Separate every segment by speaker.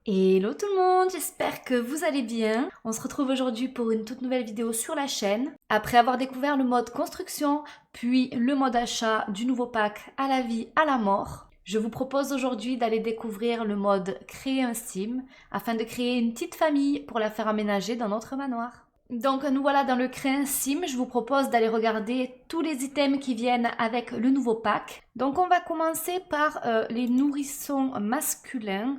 Speaker 1: Hello tout le monde, j'espère que vous allez bien. On se retrouve aujourd'hui pour une toute nouvelle vidéo sur la chaîne. Après avoir découvert le mode construction, puis le mode achat du nouveau pack à la vie, à la mort, je vous propose aujourd'hui d'aller découvrir le mode créer un sim afin de créer une petite famille pour la faire aménager dans notre manoir. Donc nous voilà dans le créer un sim, je vous propose d'aller regarder tous les items qui viennent avec le nouveau pack. Donc on va commencer par les nourrissons masculins.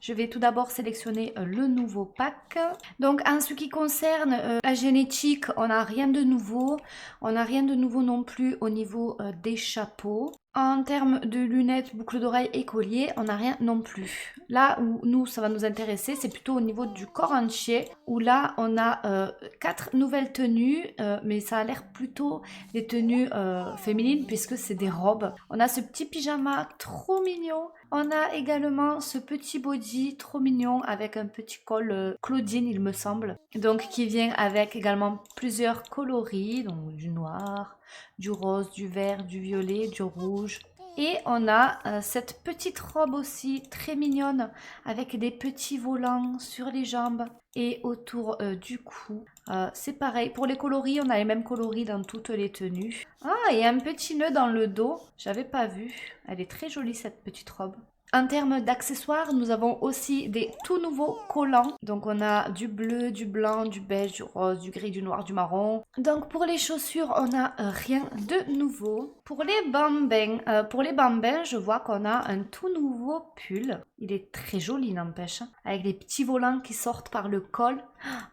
Speaker 1: Je vais tout d'abord sélectionner le nouveau pack. Donc en ce qui concerne la génétique, on n'a rien de nouveau. On n'a rien de nouveau non plus au niveau des chapeaux. En termes de lunettes, boucles d'oreilles et colliers, on n'a rien non plus. Là où nous, ça va nous intéresser, c'est plutôt au niveau du corps entier, où là, on a 4 nouvelles tenues, mais ça a l'air plutôt des tenues féminines, puisque c'est des robes. On a ce petit pyjama trop mignon. On a également ce petit body trop mignon avec un petit col Claudine, il me semble. Donc, qui vient avec également plusieurs coloris, donc du noir, du rose, du vert, du violet, du rouge. Et on a cette petite robe aussi très mignonne avec des petits volants sur les jambes et autour du cou. C'est pareil, pour les coloris, on a les mêmes coloris dans toutes les tenues. Ah, et un petit nœud dans le dos, j'avais pas vu. Elle est très jolie cette petite robe. En termes d'accessoires, nous avons aussi des tout nouveaux collants. Donc on a du bleu, du blanc, du beige, du rose, du gris, du noir, du marron. Donc pour les chaussures, on n'a rien de nouveau. Pour les bambins, je vois qu'on a un tout nouveau pull. Il est très joli, n'empêche, avec des petits volants qui sortent par le col.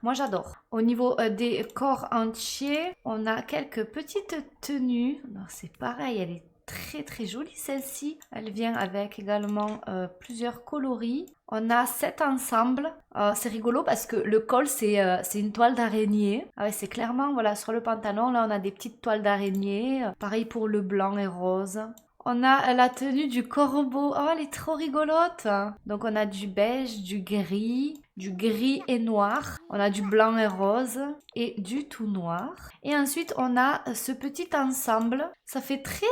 Speaker 1: Moi j'adore. Au niveau des corps entiers, on a quelques petites tenues. C'est pareil, elle est très jolie celle-ci. Elle vient avec également plusieurs coloris. On a 7 ensembles. C'est rigolo parce que le col c'est une toile d'araignée. Ah ouais, c'est clairement, voilà, sur le pantalon là on a des petites toiles d'araignée. Pareil pour le blanc et rose. On a la tenue du corbeau. Oh, elle est trop rigolote. Donc on a du beige, du gris et noir. On a du blanc et rose et du tout noir. Et ensuite on a ce petit ensemble. Ça fait très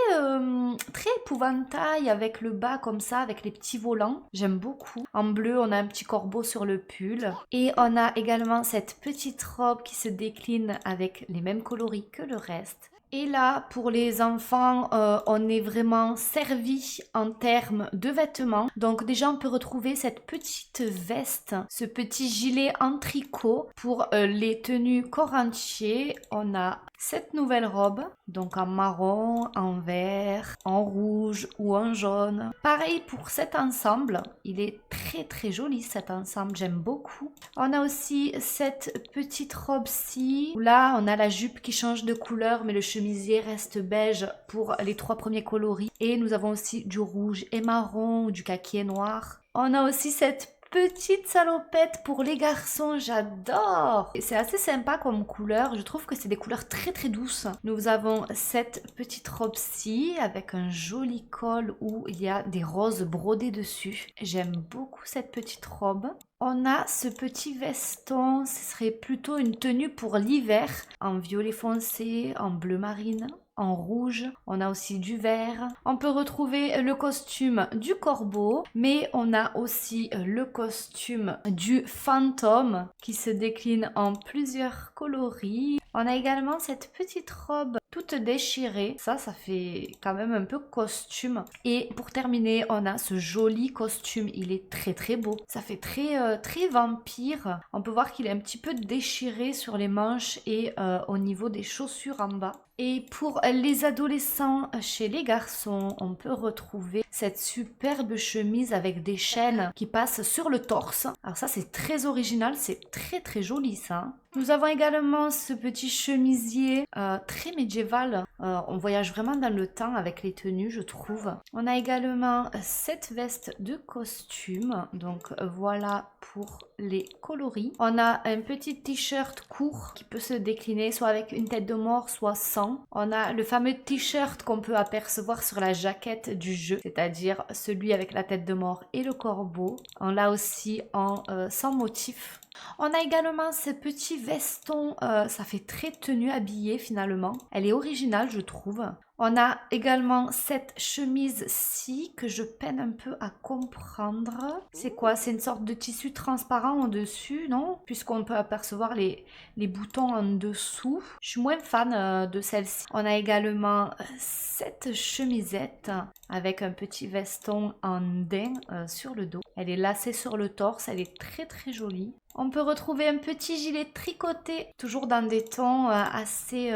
Speaker 1: épouvantail avec le bas comme ça, avec les petits volants. J'aime beaucoup. En bleu, on a un petit corbeau sur le pull. Et on a également cette petite robe qui se décline avec les mêmes coloris que le reste. Et là, pour les enfants, on est vraiment servi en termes de vêtements. Donc déjà, on peut retrouver cette petite veste, ce petit gilet en tricot. Pour les tenues corps entier, on a cette nouvelle robe, donc en marron, en vert, en rouge ou en jaune. Pareil pour cet ensemble, il est très joli cet ensemble, j'aime beaucoup. On a aussi cette petite robe-ci, où là on a la jupe qui change de couleur, mais le chemisier reste beige pour les 3 premiers coloris. Et nous avons aussi du rouge et marron, du kaki et noir. On a aussi cette petite salopette pour les garçons, j'adore. C'est assez sympa comme couleur, je trouve que c'est des couleurs très douces. Nous avons cette petite robe-ci avec un joli col où il y a des roses brodées dessus. J'aime beaucoup cette petite robe. On a ce petit veston, ce serait plutôt une tenue pour l'hiver, en violet foncé, en bleu marine, en rouge. On a aussi du vert. On peut retrouver le costume du corbeau, mais on a aussi le costume du fantôme qui se décline en plusieurs coloris. On a également cette petite robe toute déchirée. Ça fait quand même un peu costume. Et pour terminer, on a ce joli costume. Il est très beau. Ça fait très vampire. On peut voir qu'il est un petit peu déchiré sur les manches et au niveau des chaussures en bas. Et pour les adolescents, chez les garçons, on peut retrouver cette superbe chemise avec des chaînes qui passent sur le torse. Alors ça, c'est très original, c'est très joli ça. Nous avons également ce petit chemisier très médiéval. On voyage vraiment dans le temps avec les tenues, je trouve. On a également cette veste de costume. Donc voilà pour les coloris. On a un petit t-shirt court qui peut se décliner soit avec une tête de mort, soit sans. On a le fameux t-shirt qu'on peut apercevoir sur la jaquette du jeu, c'est-à-dire celui avec la tête de mort et le corbeau. On l'a aussi en sans motif. On a également ce petit veston, ça fait très tenue habillée finalement. Elle est originale je trouve. On a également cette chemise-ci que je peine un peu à comprendre. C'est quoi? C'est une sorte de tissu transparent au-dessus, non? Puisqu'on peut apercevoir les boutons en dessous. Je suis moins fan de celle-ci. On a également cette chemisette avec un petit veston en daim sur le dos. Elle est lacée sur le torse, elle est très très jolie. On peut retrouver un petit gilet tricoté, toujours dans des tons assez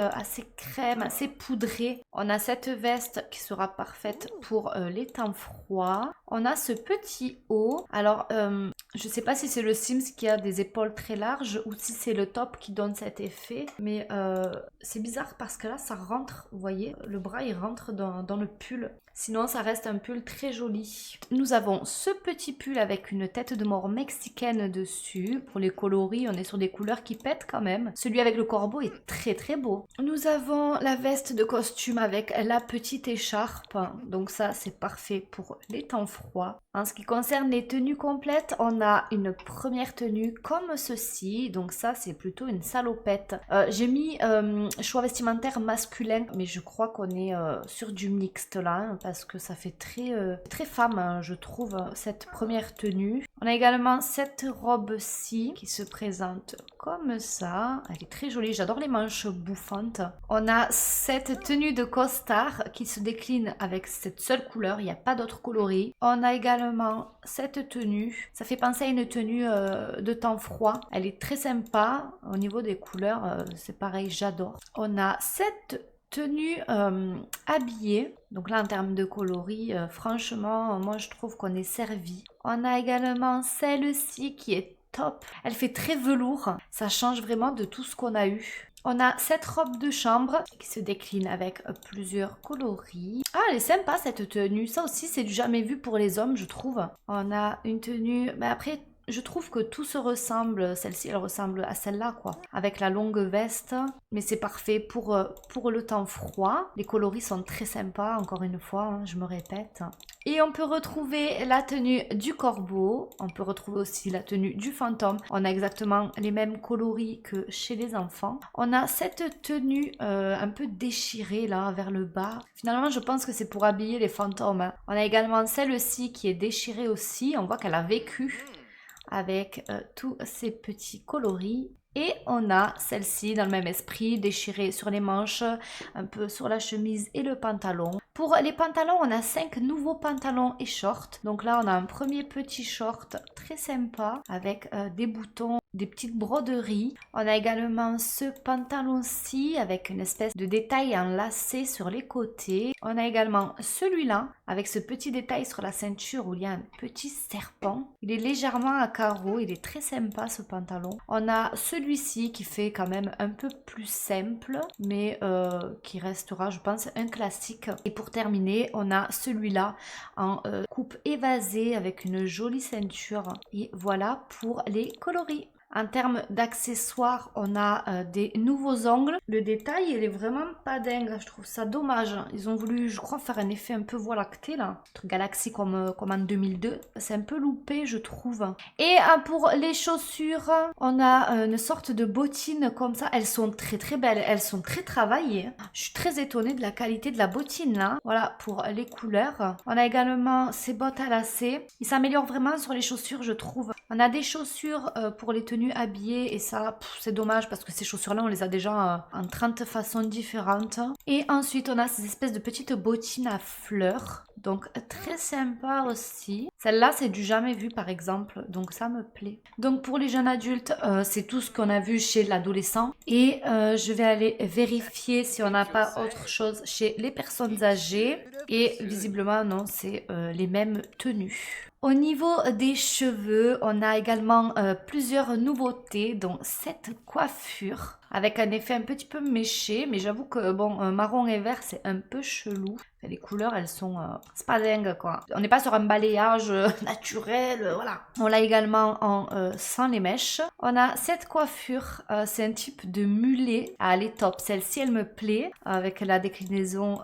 Speaker 1: crème, assez poudrés. On a cette veste qui sera parfaite pour les temps froids. On a ce petit haut. Alors, je ne sais pas si c'est le Sims qui a des épaules très larges ou si c'est le top qui donne cet effet. Mais c'est bizarre parce que là, ça rentre, vous voyez, le bras il rentre dans le pull. Sinon, ça reste un pull très joli. Nous avons ce petit pull avec une tête de mort mexicaine dessus. Pour les coloris, on est sur des couleurs qui pètent quand même. Celui avec le corbeau est très très beau. Nous avons la veste de costume avec la petite écharpe. Donc ça, c'est parfait pour les temps froids. En ce qui concerne les tenues complètes, on a une première tenue comme ceci. Donc ça, c'est plutôt une salopette. J'ai mis choix vestimentaire masculin, mais je crois qu'on est sur du mixte là. Hein, parce que ça fait très femme, hein, je trouve, cette première tenue. On a également cette robe-ci qui se présente comme ça. Elle est très jolie, j'adore les manches bouffantes. On a cette tenue de costard qui se décline avec cette seule couleur, il n'y a pas d'autre coloris. On a également cette tenue, ça fait penser à une tenue de temps froid. Elle est très sympa, au niveau des couleurs, c'est pareil, j'adore. On a cette tenue habillée, donc là en termes de coloris, franchement moi je trouve qu'on est servi. On a également celle-ci qui est top, elle fait très velours, ça change vraiment de tout ce qu'on a eu. On a cette robe de chambre qui se décline avec plusieurs coloris. Ah, elle est sympa cette tenue, ça aussi c'est du jamais vu pour les hommes je trouve. On a une tenue, mais après je trouve que tout se ressemble, celle-ci elle ressemble à celle-là quoi, avec la longue veste, mais c'est parfait pour le temps froid. Les coloris sont très sympas, encore une fois, hein, je me répète. Et on peut retrouver la tenue du corbeau, on peut retrouver aussi la tenue du fantôme. On a exactement les mêmes coloris que chez les enfants. On a cette tenue un peu déchirée là, vers le bas. Finalement, je pense que c'est pour habiller les fantômes. Hein. On a également celle-ci qui est déchirée aussi, on voit qu'elle a vécu avec tous ces petits coloris. Et on a celle-ci dans le même esprit, déchirée sur les manches, un peu sur la chemise et le pantalon. Pour les pantalons, on a 5 nouveaux pantalons et shorts. Donc là, on a un premier petit short très sympa avec des boutons, des petites broderies. On a également ce pantalon-ci avec une espèce de détail en lacet sur les côtés. On a également celui-là avec ce petit détail sur la ceinture où il y a un petit serpent. Il est légèrement à carreaux, il est très sympa ce pantalon. On a celui-ci qui fait quand même un peu plus simple, mais qui restera, je pense, un classique. Et pour terminer, on a celui-là en coupe évasée avec une jolie ceinture. Et voilà pour les coloris. En termes d'accessoires, on a des nouveaux ongles. Le détail, il est vraiment pas dingue. Je trouve ça dommage. Ils ont voulu, je crois, faire un effet un peu voie lactée, là. Galaxy comme en 2002. C'est un peu loupé, je trouve. Et pour les chaussures, on a une sorte de bottine comme ça. Elles sont très très belles. Elles sont très travaillées. Je suis très étonnée de la qualité de la bottine, là. Voilà, pour les couleurs. On a également ces bottes à lacets. Ils s'améliorent vraiment sur les chaussures, je trouve. On a des chaussures pour les tenues habillées et ça c'est dommage parce que ces chaussures là on les a déjà en 30 façons différentes. Et ensuite on a ces espèces de petites bottines à fleurs, donc très sympa aussi. Celle-là c'est du jamais vu par exemple, donc ça me plaît. Donc pour les jeunes adultes c'est tout ce qu'on a vu chez l'adolescent et je vais aller vérifier si on n'a pas autre chose chez les personnes âgées et visiblement non, c'est les mêmes tenues. Au niveau des cheveux, on a également plusieurs nouveautés, dont cette coiffure avec un effet un petit peu méché, mais j'avoue que bon, marron et vert c'est un peu chelou. Les couleurs, elles sont... c'est pas dingue, quoi. On n'est pas sur un balayage naturel, voilà. On l'a également en sans les mèches. On a cette coiffure, c'est un type de mulet. Ah, elle est top. Celle-ci, elle me plaît, avec la déclinaison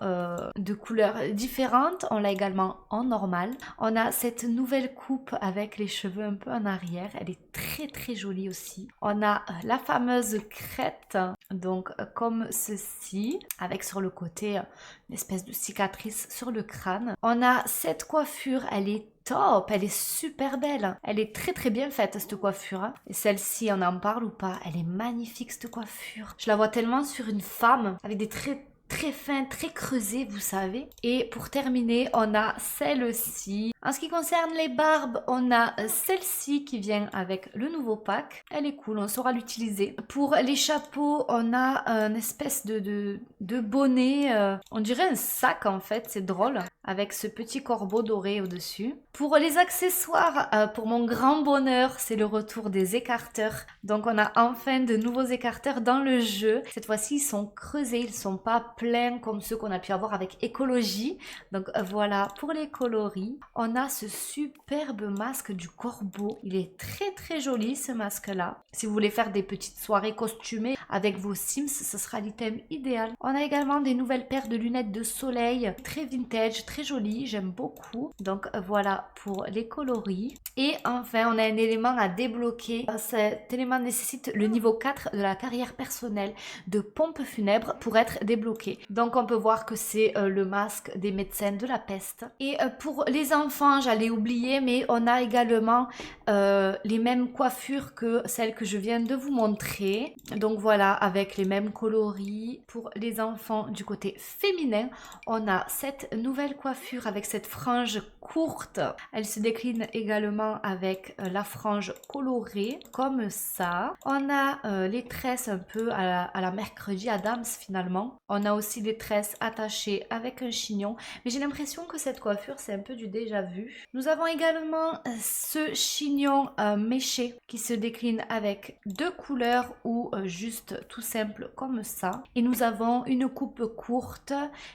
Speaker 1: de couleurs différentes. On l'a également en normal. On a cette nouvelle coupe avec les cheveux un peu en arrière. Elle est très très jolie aussi. On a la fameuse crête, donc comme ceci, avec sur le côté une espèce de cicatrice sur le crâne. On a cette coiffure, elle est top, elle est super belle. Elle est très très bien faite cette coiffure. Hein. Et celle-ci, on en parle ou pas? Elle est magnifique cette coiffure. Je la vois tellement sur une femme avec des traits très fin, très creusé, vous savez. Et pour terminer, on a celle-ci. En ce qui concerne les barbes, on a celle-ci qui vient avec le nouveau pack. Elle est cool, on saura l'utiliser. Pour les chapeaux, on a un espèce de bonnet. On dirait un sac en fait, c'est drôle. Avec ce petit corbeau doré au-dessus. Pour les accessoires, pour mon grand bonheur, c'est le retour des écarteurs. Donc on a enfin de nouveaux écarteurs dans le jeu. Cette fois-ci, ils sont creusés, ils sont pas pleins comme ceux qu'on a pu avoir avec écologie. Donc voilà pour les coloris. On a ce superbe masque du corbeau. Il est très très joli ce masque-là. Si vous voulez faire des petites soirées costumées avec vos Sims, ce sera l'item idéal. On a également des nouvelles paires de lunettes de soleil, très vintage, très jolies, j'aime beaucoup. Donc voilà pour les coloris. Et enfin, on a un élément à débloquer. Cet élément nécessite le niveau 4 de la carrière personnelle de pompe funèbre pour être débloqué. Donc on peut voir que c'est le masque des médecins de la peste. Et pour les enfants, j'allais oublier, mais on a également les mêmes coiffures que celles que je viens de vous montrer. Donc voilà, avec les mêmes coloris. Pour les enfants du côté féminin, on a cette nouvelle coiffure avec cette frange courte. Elle se décline également avec la frange colorée, comme ça. On a les tresses un peu à la mercredi Adams finalement. On a aussi des tresses attachées avec un chignon. Mais j'ai l'impression que cette coiffure, c'est un peu du déjà vu. Nous avons également ce chignon méché qui se décline avec deux couleurs ou juste tout simple comme ça. Et nous avons une coupe courte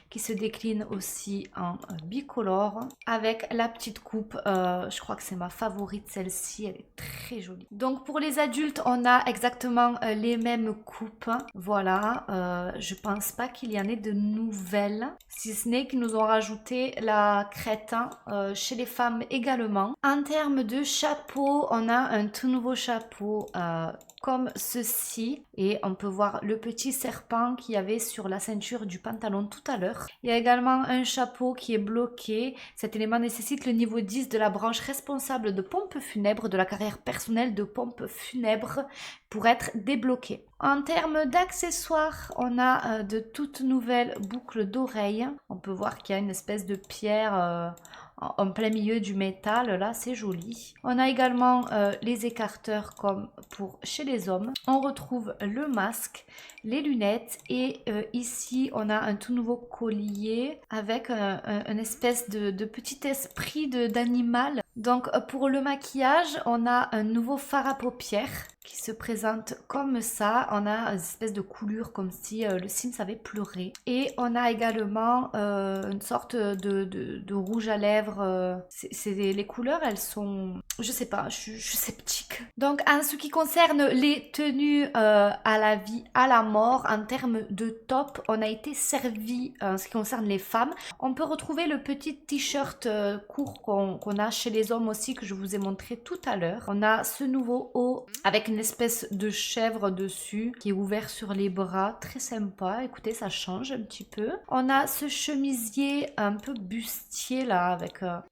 Speaker 1: qui se décline aussi en bicolore avec la petite coupe. Je crois que c'est ma favorite, celle-ci. Elle est très jolie. Donc pour les adultes, on a exactement les mêmes coupes. Voilà. Je pense pas qu'il y en ait de nouvelles. Si ce n'est qu'ils nous ont rajouté la crête chez les femmes également. En termes de chapeau, on a un tout nouveau chapeau comme ceci. Et on peut voir le petit serpent qu'il y avait sur la ceinture du pantalon tout à l'heure. Il y a également un chapeau qui est bloqué. Cet élément nécessite le niveau 10 de la branche responsable de pompe funèbre de la carrière personnelle de pompe funèbre pour être débloqué. En termes d'accessoires, on a de toutes nouvelles boucles d'oreilles. On peut voir qu'il y a une espèce de pierre en plein milieu du métal, là c'est joli. On a également les écarteurs comme pour chez les hommes. On retrouve le masque, les lunettes et ici on a un tout nouveau collier avec un espèce de petit esprit d'animal. Donc pour le maquillage, on a un nouveau fard à paupières qui se présente comme ça. On a une espèce de coulure comme si le Sims avait pleuré. Et on a également une sorte de rouge à lèvres. Les couleurs, elles sont... Je sais pas, je suis sceptique. Donc en ce qui concerne les tenues à la vie, à la mort, en termes de top, on a été servi en ce qui concerne les femmes. On peut retrouver le petit t-shirt court qu'on a chez les hommes aussi, que je vous ai montré tout à l'heure. On a ce nouveau haut avec une espèce de chèvre dessus qui est ouvert sur les bras, très sympa. Écoutez, ça change un petit peu. On a ce chemisier un peu bustier là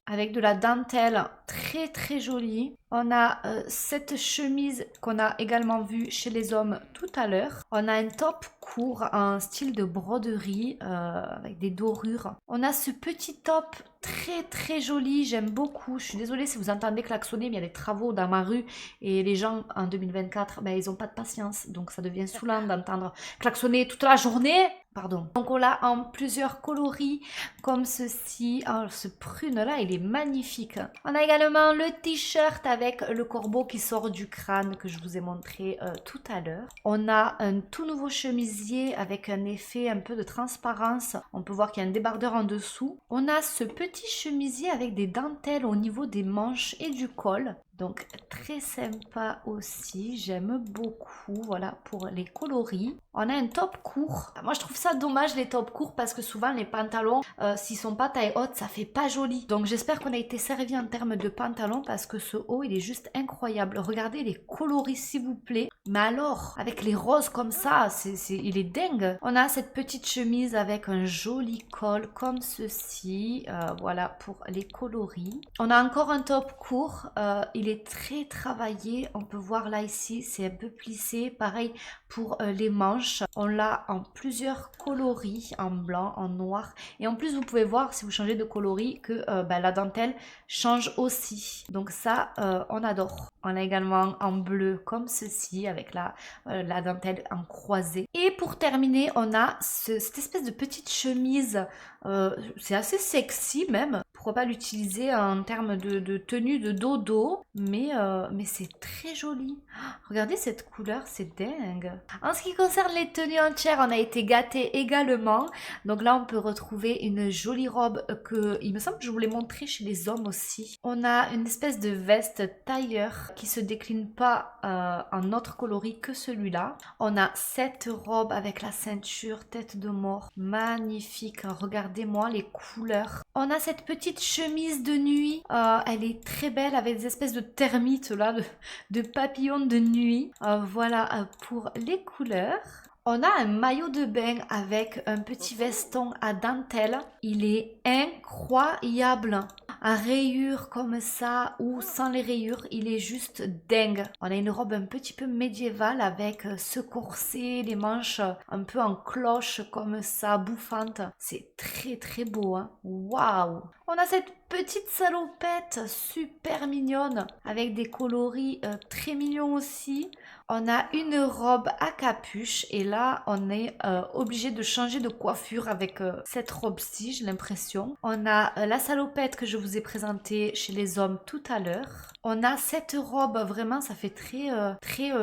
Speaker 1: avec de la dentelle très très jolie. On a cette chemise qu'on a également vue chez les hommes tout à l'heure. On a un top court en style de broderie avec des dorures. On a ce petit top très très joli, j'aime beaucoup. Je suis désolée si vous entendez klaxonner, mais il y a des travaux dans ma rue et les gens en 2024, ben, ils n'ont pas de patience. Donc ça devient saoulant d'entendre klaxonner toute la journée. Pardon. Donc on l'a en plusieurs coloris comme ceci. Oh, ce prune là il est magnifique. On a également le t-shirt avec le corbeau qui sort du crâne que je vous ai montré tout à l'heure. On a un tout nouveau chemisier avec un effet un peu de transparence. On peut voir qu'il y a un débardeur en dessous. On a ce petit chemisier avec des dentelles au niveau des manches et du col. Donc très sympa aussi, j'aime beaucoup, voilà pour les coloris. On a un top court. Moi je trouve ça dommage les tops courts parce que souvent les pantalons, s'ils sont pas taille haute, ça fait pas joli. Donc j'espère qu'on a été servi en termes de pantalons parce que ce haut il est juste incroyable. Regardez les coloris s'il vous plaît. Mais alors, avec les roses comme ça, il est dingue. On a cette petite chemise avec un joli col comme ceci. Voilà pour les coloris. On a encore un top court. Il est très travaillé. On peut voir là ici, c'est un peu plissé. Pareil pour les manches. On l'a en plusieurs coloris, en blanc, en noir. Et en plus, vous pouvez voir si vous changez de coloris que la dentelle change aussi. Donc ça, on adore. On a également en bleu comme ceci avec la dentelle en croisée. Et pour terminer, on a cette espèce de petite chemise. C'est assez sexy même. Pourquoi pas l'utiliser en termes de tenue de dodo. Mais c'est très joli. Regardez cette couleur, c'est dingue. En ce qui concerne les tenues entières, on a été gâtés également. Donc là, on peut retrouver une jolie robe que, il me semble que je vous l'ai montré chez les hommes aussi. On a une espèce de veste tailleur qui se décline pas en autre coloris que celui-là. On a cette robe avec la ceinture tête de mort. Magnifique. Regardez-moi les couleurs. On a cette petite chemise de nuit. Elle est très belle avec des espèces de termites là, de papillons de nuit. Voilà pour les couleurs. On a un maillot de bain avec un petit veston à dentelle. Il est incroyable. À rayures comme ça ou sans les rayures, il est juste dingue. On a une robe un petit peu médiévale avec ce corset, les manches un peu en cloche comme ça, bouffante. C'est très très beau, hein. Waouh! On a cette petite salopette super mignonne avec des coloris très mignons aussi. On a une robe à capuche et là on est obligé de changer de coiffure avec cette robe-ci, j'ai l'impression. On a la salopette que je vous ai présentée chez les hommes tout à l'heure. On a cette robe, vraiment ça fait très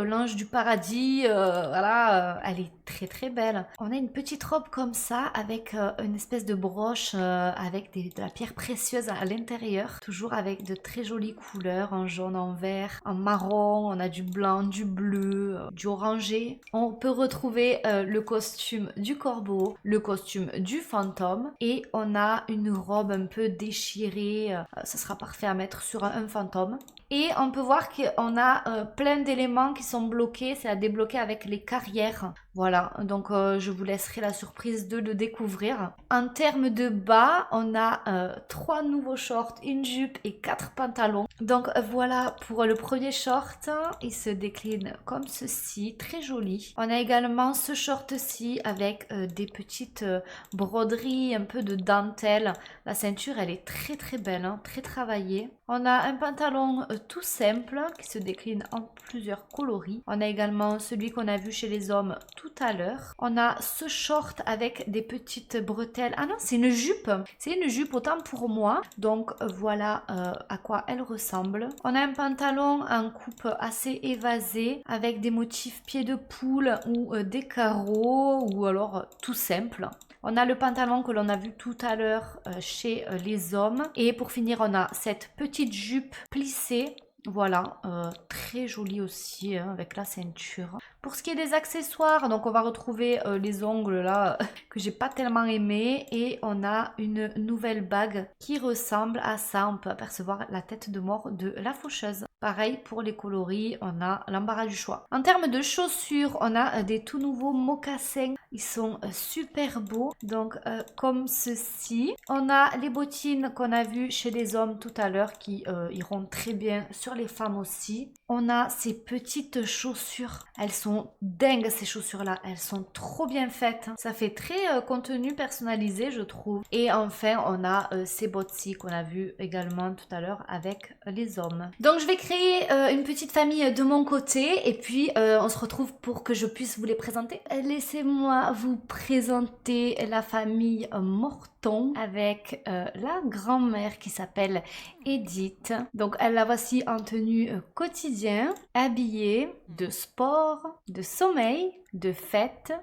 Speaker 1: l'ange du paradis, voilà, elle est très très belle. On a une petite robe comme ça avec une espèce de broche avec de la pierre précieuse à l'intérieur, toujours avec de très jolies couleurs, en jaune, en vert, en marron, on a du blanc, du bleu, du orangé. On peut retrouver le costume du corbeau, le costume du fantôme et on a une robe un peu déchirée, ça sera parfait à mettre sur un fantôme. Et on peut voir qu'on a plein d'éléments qui sont bloqués, c'est à débloquer avec les carrières. Voilà, donc je vous laisserai la surprise de le découvrir. En termes de bas, on a 3 nouveaux shorts, une jupe et 4 pantalons. Donc voilà pour le premier short, il se décline comme ceci, très joli. On a également ce short-ci avec des petites broderies, un peu de dentelle. La ceinture, elle est très très belle, hein, très travaillée. On a un pantalon tout simple qui se décline en plusieurs coloris. On a également celui qu'on a vu chez les hommes tout à l'heure. On a ce short avec des petites bretelles. Ah non, c'est une jupe. C'est une jupe autant pour moi. Donc voilà à quoi elle ressemble. On a un pantalon en coupe assez évasé avec des motifs pieds de poule ou des carreaux ou alors tout simple. On a le pantalon que l'on a vu tout à l'heure chez les hommes. Et pour finir, on a cette petite jupe plissée. Voilà, très jolie aussi hein, avec la ceinture. Pour ce qui est des accessoires, donc on va retrouver les ongles là que j'ai pas tellement aimé et on a une nouvelle bague qui ressemble à ça. On peut apercevoir la tête de mort de la faucheuse. Pareil pour les coloris, on a l'embarras du choix. En termes de chaussures, on a des tout nouveaux mocassins. Ils sont super beaux, donc comme ceci. On a les bottines qu'on a vues chez les hommes tout à l'heure qui iront très bien sur les femmes aussi. On a ces petites chaussures. Elles sont dingues ces chaussures-là. Elles sont trop bien faites. Ça fait très contenu personnalisé je trouve. Et enfin, on a ces bottes-ci qu'on a vues également tout à l'heure avec les hommes. Donc je vais créé une petite famille de mon côté et puis on se retrouve pour que je puisse vous les présenter. Laissez-moi vous présenter la famille Morton avec la grand-mère qui s'appelle Edith. Donc elle la voici en tenue quotidien, habillée de sport, de sommeil, de fête,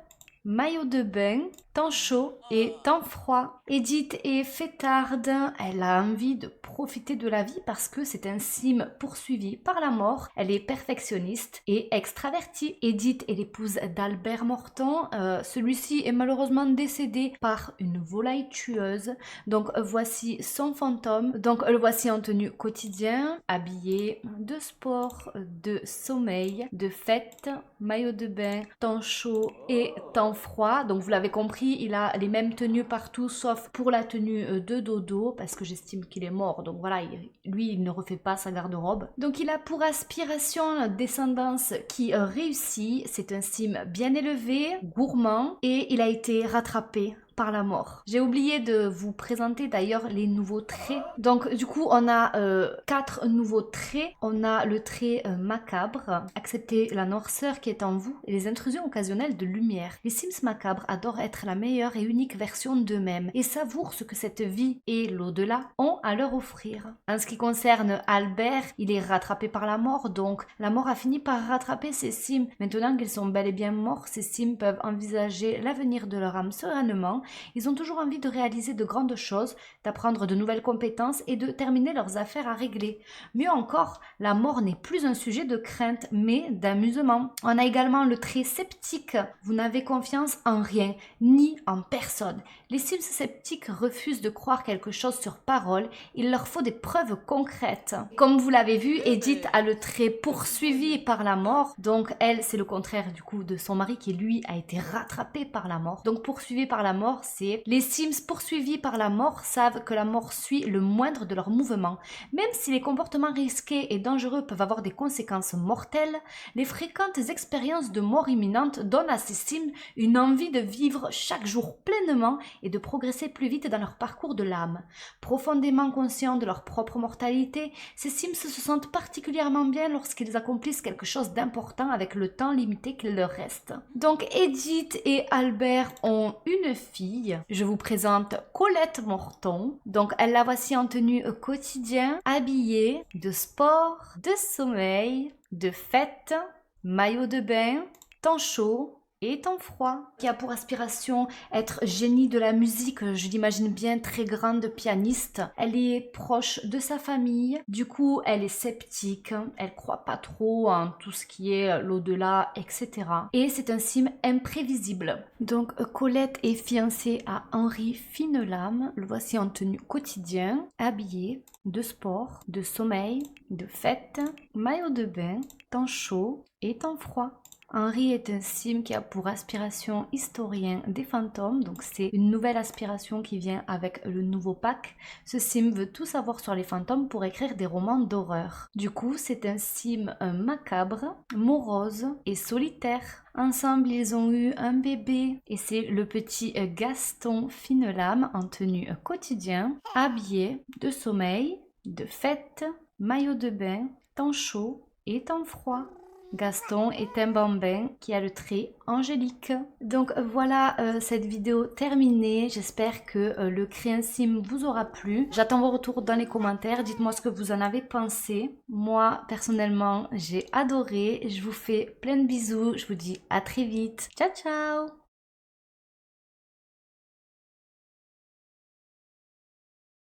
Speaker 1: maillot de bain, temps chaud et temps froid. Edith est fêtarde, elle a envie de profiter de la vie parce que c'est un sim poursuivi par la mort. Elle est perfectionniste et extravertie. Edith est l'épouse d'Albert Morton. Celui-ci est malheureusement décédé par une volaille tueuse. Donc voici son fantôme. Donc le voici en tenue quotidien, habillé de sport, de sommeil, de fête, maillot de bain, temps chaud et temps froid. Donc vous l'avez compris, il a les mêmes tenues partout sauf pour la tenue de dodo parce que j'estime qu'il est mort. Donc voilà, lui il ne refait pas sa garde-robe. Donc il a pour aspiration descendance qui réussit. C'est un sim bien élevé, gourmand et il a été rattrapé par la mort. J'ai oublié de vous présenter d'ailleurs les nouveaux traits. Donc du coup on a 4 nouveaux traits. On a le trait macabre, accepter la noirceur qui est en vous et les intrusions occasionnelles de lumière. Les Sims macabres adorent être la meilleure et unique version d'eux-mêmes et savourent ce que cette vie et l'au-delà ont à leur offrir. En ce qui concerne Albert, il est rattrapé par la mort, donc la mort a fini par rattraper ces Sims. Maintenant qu'ils sont bel et bien morts, ces Sims peuvent envisager l'avenir de leur âme sereinement. Ils ont toujours envie de réaliser de grandes choses, d'apprendre de nouvelles compétences et de terminer leurs affaires à régler. Mieux encore, la mort n'est plus un sujet de crainte, mais d'amusement. On a également le trait sceptique. Vous n'avez confiance en rien, ni en personne. Les Sims sceptiques refusent de croire quelque chose sur parole. Il leur faut des preuves concrètes. Comme vous l'avez vu, Edith a le trait poursuivi par la mort. Donc elle, c'est le contraire du coup de son mari qui lui a été rattrapé par la mort. Donc poursuivi par la mort, c'est les Sims poursuivis par la mort savent que la mort suit le moindre de leurs mouvements. Même si les comportements risqués et dangereux peuvent avoir des conséquences mortelles, les fréquentes expériences de mort imminente donnent à ces Sims une envie de vivre chaque jour pleinement et de progresser plus vite dans leur parcours de l'âme. Profondément conscients de leur propre mortalité, ces Sims se sentent particulièrement bien lorsqu'ils accomplissent quelque chose d'important avec le temps limité qu'il leur reste. Donc Edith et Albert ont une fille. Je vous présente Colette Morton. Donc elle la voici en tenue quotidien, habillée de sport, de sommeil, de fête, maillot de bain, temps chaud et temps froid, qui a pour aspiration être génie de la musique, je l'imagine bien très grande pianiste. Elle est proche de sa famille, du coup elle est sceptique, elle croit pas trop en tout ce qui est l'au-delà, etc. Et c'est un sim imprévisible. Donc Colette est fiancée à Henri Finelame, le voici en tenue quotidien, habillé de sport, de sommeil, de fête, maillot de bain, temps chaud et temps froid. Henri est un sim qui a pour aspiration historien des fantômes, donc c'est une nouvelle aspiration qui vient avec le nouveau pack. Ce sim veut tout savoir sur les fantômes pour écrire des romans d'horreur. Du coup, c'est un sim macabre, morose et solitaire. Ensemble, ils ont eu un bébé et c'est le petit Gaston Finelame en tenue quotidien, habillé de sommeil, de fête, maillot de bain, temps chaud et temps froid. Gaston est un bambin qui a le trait angélique. Donc voilà cette vidéo terminée. J'espère que le Créa Sim vous aura plu. J'attends vos retours dans les commentaires. Dites-moi ce que vous en avez pensé. Moi, personnellement, j'ai adoré. Je vous fais plein de bisous. Je vous dis à très vite. Ciao, ciao!